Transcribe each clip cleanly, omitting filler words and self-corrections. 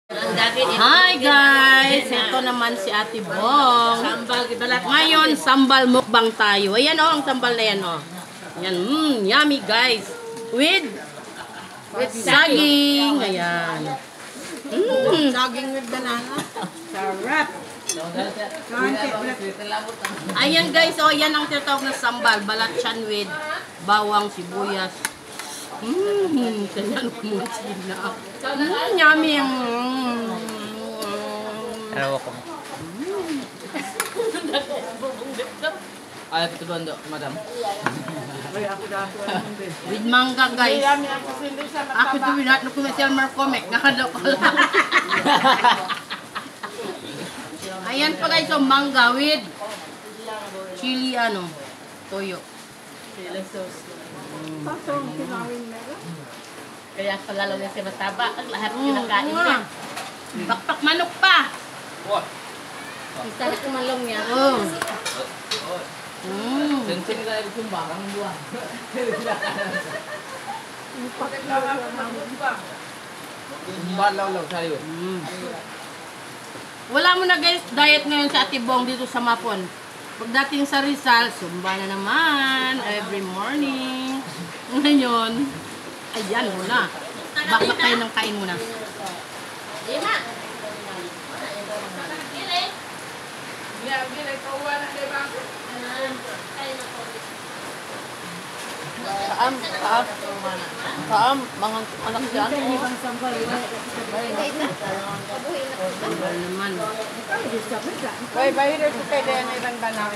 Hi guys! Ito naman si Ate Bong. Ngayon, sambal mukbang tayo. Ayan o, ang sambal na yan o. Ayan, yummy guys. With saging. Ayan. Saging with banana. Sarap. Ayan guys, o yan ang tinatawag na sambal. Balat siyan with bawang, sibuyas. Kanyang kumusina. Yummy. Araw ko. Ay, ito doon, madam. With mangga guys. Ako to without no commercial markomek. Nakadaw ko lang. Ayan pa guys, so mangga with chili toyo. Chili sauce. Kaya pala lang siya mataba. Ang lahat kinakain niya. Bakpak manok pa. Ang sarap kumalong niya. Sensing na yung barang buwan. Balaw sa'yo. Wala mo na guys, diet ngayon sa Ate Bong dito sa Mapon. Pagdating sa Rizal, sumba na naman every morning. Ngayon, ayan muna. Bakbak tayo ng kain muna. Lima. Kaam, mga anak dyan. Sambal naman. Wait, bahira ko kayo na ibang banana.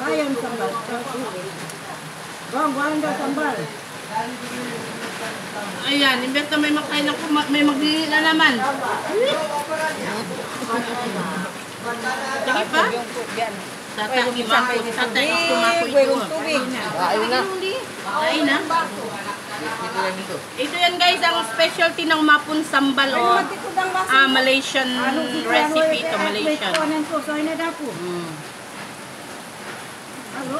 Ayam sambal. Bang, walang daw sambal. Ayan, imbes na may makain ako, may maglili na naman. Sige pa? Tataki tumako ito. Ayun na. Kain na. Ito yan guys, ang specialty ng Mapon sambal o. Malaysian recipe ito, Malaysian. Halo?